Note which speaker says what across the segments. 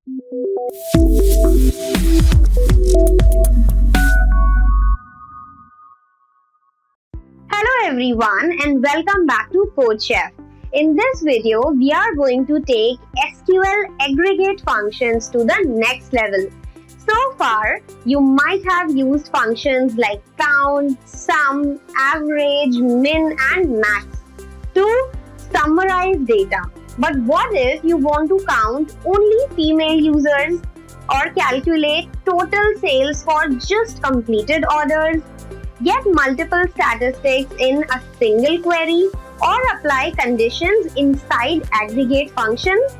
Speaker 1: Hello everyone and welcome back to CodeChef. In this video, we are going to take SQL aggregate functions to the next level. So far, you might have used functions like count, sum, average, min and max to summarize data. But what if you want to count only female users or calculate total sales for just completed orders, get multiple statistics in a single query, or apply conditions inside aggregate functions?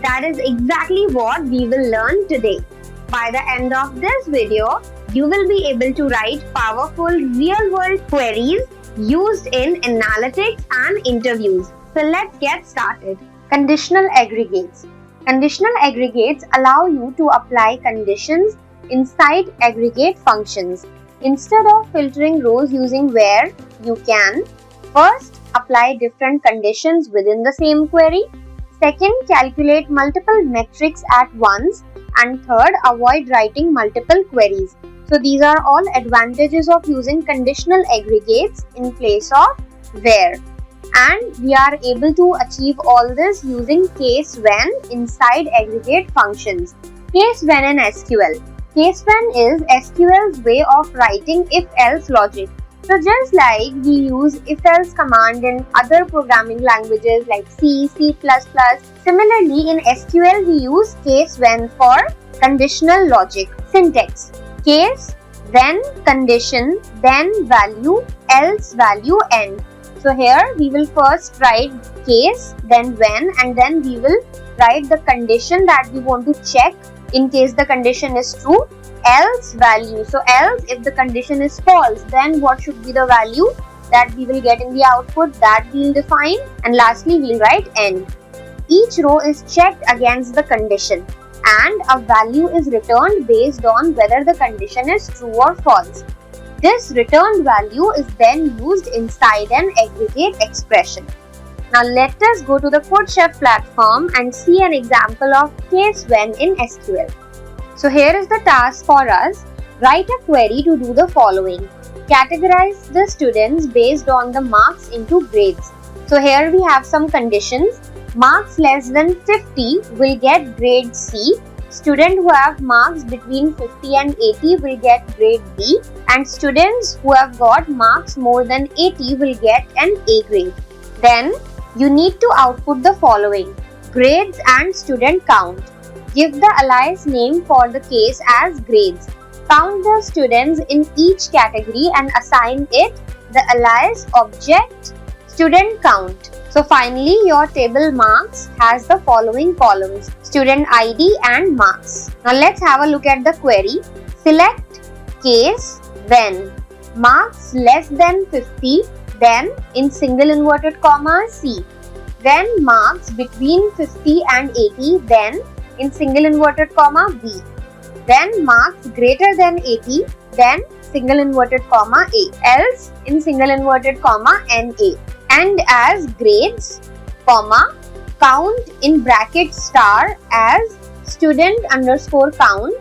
Speaker 1: That is exactly what we will learn today. By the end of this video, you will be able to write powerful real-world queries used in analytics and interviews. So let's get started. Conditional aggregates. Conditional aggregates allow you to apply conditions inside aggregate functions. Instead of filtering rows using where, you can first apply different conditions within the same query. Second, calculate multiple metrics at once. And third, avoid writing multiple queries. So these are all advantages of using conditional aggregates in place of where. And we are able to achieve all this using case when inside aggregate functions. Case when in SQL. Case when is SQL's way of writing if-else logic. So just like we use if-else command in other programming languages like C, C++, similarly in SQL we use case when for conditional logic. Syntax. Case, then condition, then value, else value, end. So here we will first write case, then when, and then we will write the condition that we want to check in case the condition is true, else value. So else, if the condition is false, then what should be the value that we will get in the output, that we will define, and lastly we will write end. Each row is checked against the condition and a value is returned based on whether the condition is true or false. This returned value is then used inside an aggregate expression. Now let us go to the CodeChef platform and see an example of case when in SQL. So here is the task for us. Write a query to do the following. Categorize the students based on the marks into grades. So here we have some conditions. Marks less than 50 will get grade C. Students who have marks between 50 and 80 will get grade B. And students who have got marks more than 80 will get an A grade. Then you need to output the following. Grades and student count. Give the alias name for the case as grades. Count the students in each category and assign it the alias object student count. So finally your table marks has the following columns: student ID and marks. Now let's have a look at the query. Select case when marks less than 50, then in single inverted comma C. Then marks between 50 and 80, then in single inverted comma B. Then marks greater than 80, then single inverted comma A. Else in single inverted comma NA. And as grades, comma, count in bracket star as student underscore count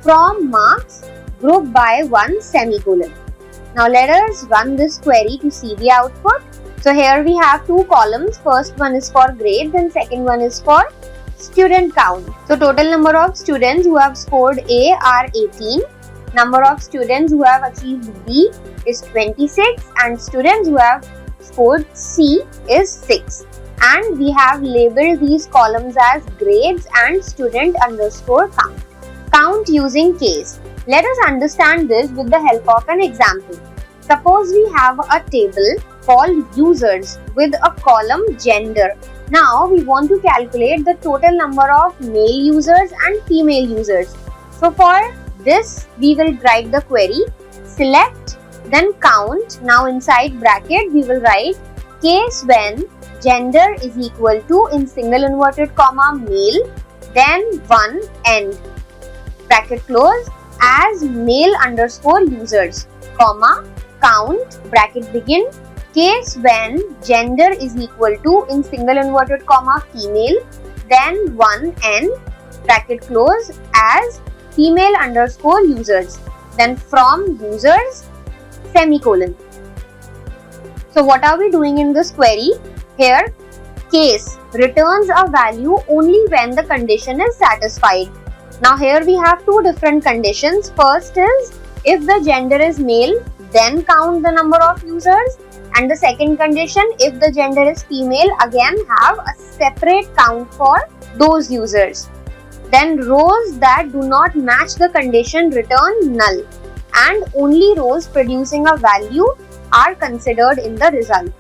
Speaker 1: from marks group by 1 semicolon. Now let us run this query to see the output. So here we have two columns. First one is for grades and second one is for student count. So total number of students who have scored A are 18. Number of students who have achieved B is 26 and students who have scored C is 6. And we have labeled these columns as grades and student underscore count. Count using case. Let us understand this with the help of an example. Suppose we have a table called users with a column gender. Now we want to calculate the total number of male users and female users. So for this we will write the query select then count. Now inside bracket we will write case when gender is equal to in single inverted comma male then 1 end bracket close as male underscore users comma count bracket begin case when gender is equal to in single inverted comma female then 1 end bracket close, as female underscore users, then from users, semicolon. So what are we doing in this query? Here, case returns a value only when the condition is satisfied. Now here we have two different conditions. First is, if the gender is male, then count the number of users. And the second condition, if the gender is female, again have a separate count for those users. Then rows that do not match the condition return null, and only rows producing a value are considered in the result.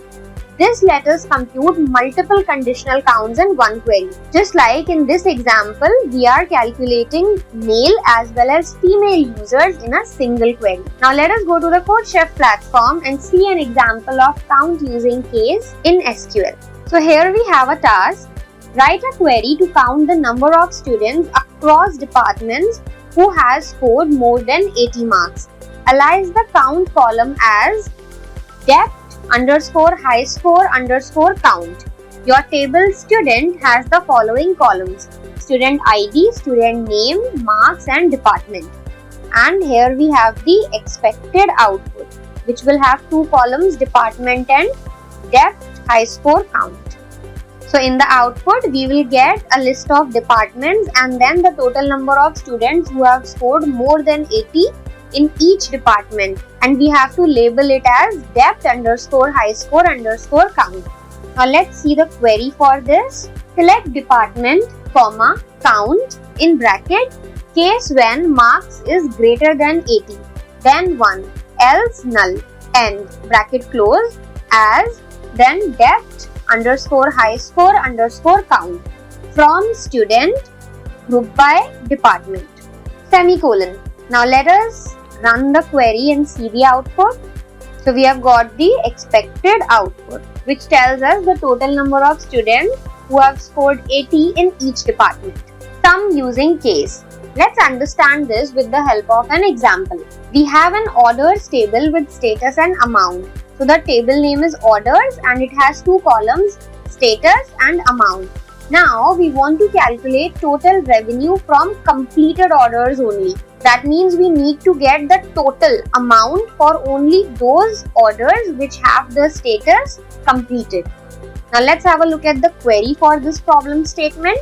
Speaker 1: This lets us compute multiple conditional counts in one query. Just like in this example, we are calculating male as well as female users in a single query. Now let us go to the CodeChef platform and see an example of count using case in SQL. So here we have a task. Write a query to count the number of students across departments who has scored more than 80 marks. Alias the count column as depth underscore high score underscore count. Your table student has the following columns: student ID, student name, marks and department. And here we have the expected output, which will have two columns, department and depth high score count. So in the output, we will get a list of departments and then the total number of students who have scored more than 80 in each department, and we have to label it as depth underscore high score underscore count. Now let's see the query for this. Select department, comma, count in bracket, case when marks is greater than 80, then 1, else null, end, bracket close, as, then depth underscore high score underscore count, from student, group by department, semicolon. Now let us run the query and see the output. So we have got the expected output, which tells us the total number of students who have scored 80 in each department. Sum using case. Let's understand this with the help of an example. We have an orders table with status and amount. So the table name is orders and it has two columns, status and amount. Now we want to calculate total revenue from completed orders only. That means we need to get the total amount for only those orders which have the status completed. Now let's have a look at the query for this problem statement.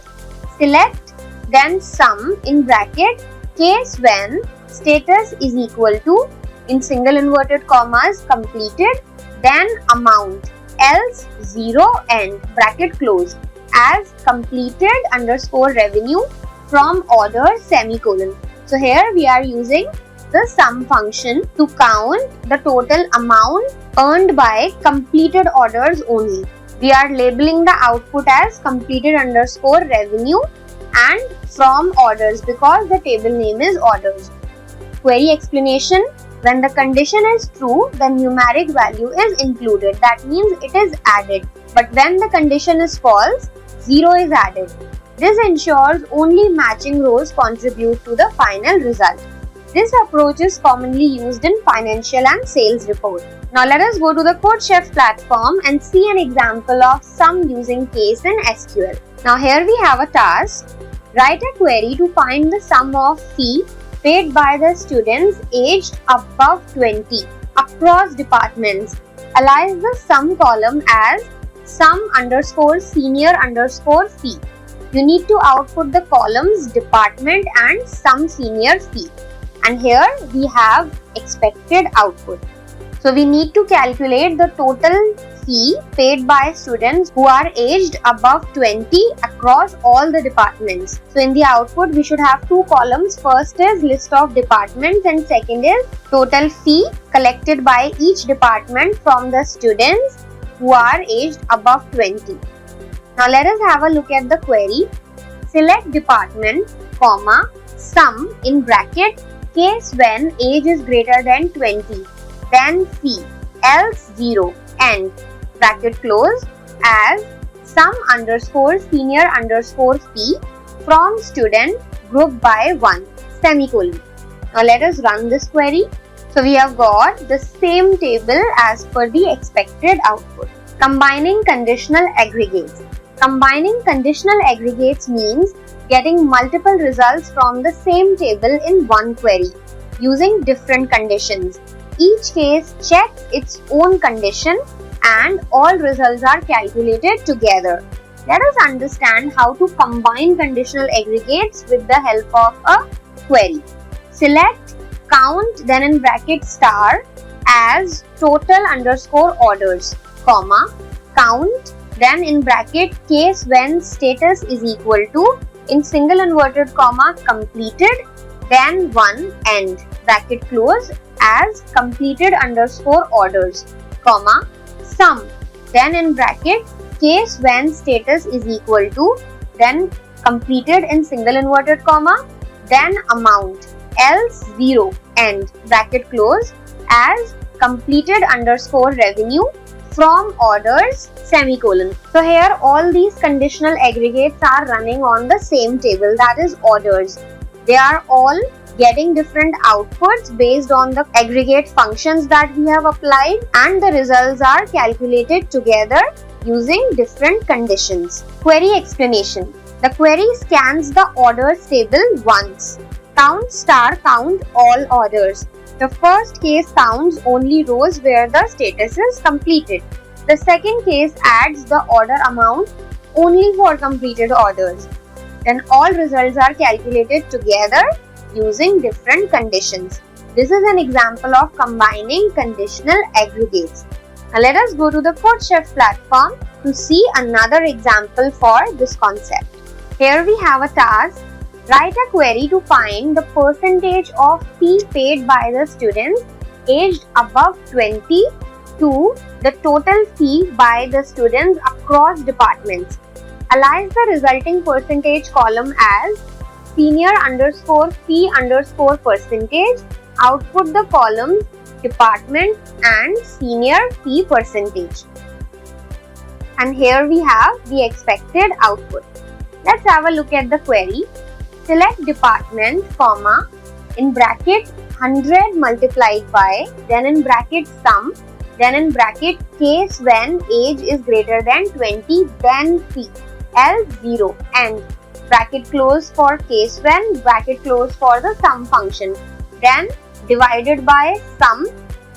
Speaker 1: Select then sum in bracket, case when status is equal to, in single inverted commas, completed, then amount, else 0, end, bracket close, as completed underscore revenue from order, semicolon. So here we are using the sum function to count the total amount earned by completed orders only. We are labeling the output as completed underscore revenue and from orders because the table name is orders. Query explanation. When the condition is true, the numeric value is included. That means it is added. But when the condition is false, 0 is added. This ensures only matching rows contribute to the final result. This approach is commonly used in financial and sales report. Now let us go to the CodeChef platform and see an example of sum using case in SQL. Now here we have a task. Write a query to find the sum of fee paid by the students aged above 20 across departments. Alias the sum column as sum underscore senior underscore fee. You need to output the columns department and sum senior fee. And here we have expected output. So we need to calculate the total fee paid by students who are aged above 20 across all the departments. So in the output we should have two columns. First is list of departments and second is total fee collected by each department from the students who are aged above 20. Now let us have a look at the query. Select department, comma, sum in bracket, case when age is greater than 20, then fee, else 0, end, bracket close, as sum underscore senior underscore fee from student group by 1, semicolon. Now let us run this query. So we have got the same table as per the expected output. Combining conditional aggregates. Combining conditional aggregates means getting multiple results from the same table in one query using different conditions. Each case checks its own condition and all results are calculated together. Let us understand how to combine conditional aggregates with the help of a query. Select count then in bracket star as total underscore orders, comma, count then in bracket case when status is equal to in single inverted comma completed then 1 end bracket close as completed underscore orders, comma, sum then in bracket case when status is equal to then completed in single inverted comma then amount else 0 end bracket close as completed underscore revenue from orders semicolon. So here all these conditional aggregates are running on the same table, that is orders. They are all getting different outputs based on the aggregate functions that we have applied, and the results are calculated together using different conditions. Query explanation. The query scans the orders table once. Count star count all orders. The first case counts only rows where the status is completed. The second case adds the order amount only for completed orders. Then all results are calculated together using different conditions. This is an example of combining conditional aggregates. Now let us go to the CodeChef platform to see another example for this concept. Here we have a task. Write a query to find the percentage of fee paid by the students aged above 20 to the total fee by the students across departments. Alias the resulting percentage column as senior underscore fee underscore percentage. Output the columns department and senior fee percentage. And here we have the expected output. Let's have a look at the query. Select department, comma, in bracket 100 multiplied by, then in bracket sum, then in bracket case when age is greater than 20, then fee, else 0, and bracket close for case when, bracket close for the sum function, then divided by sum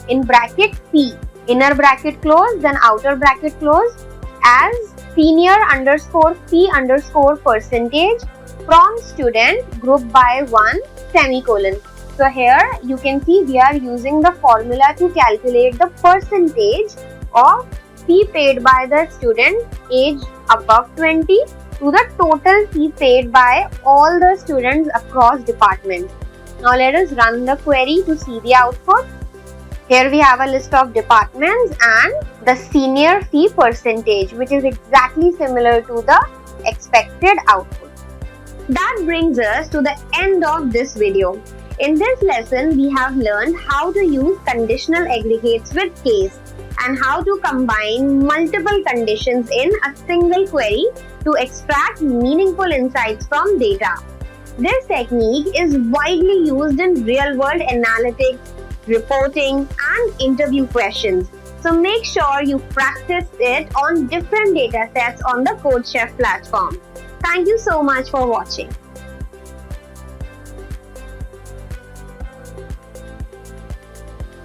Speaker 1: in bracket fee, inner bracket close, then outer bracket close as senior underscore fee underscore percentage from student group by 1 semicolon. So here you can see we are using the formula to calculate the percentage of fee paid by the student aged above 20 to the total fee paid by all the students across departments. Now let us run the query to see the output. Here we have a list of departments and the senior fee percentage, which is exactly similar to the expected output. That brings us to the end of this video. In this lesson, we have learned how to use conditional aggregates with case and how to combine multiple conditions in a single query to extract meaningful insights from data. This technique is widely used in real-world analytics, reporting, and interview questions. So make sure you practice it on different data sets on the CodeChef platform. Thank you so much for watching.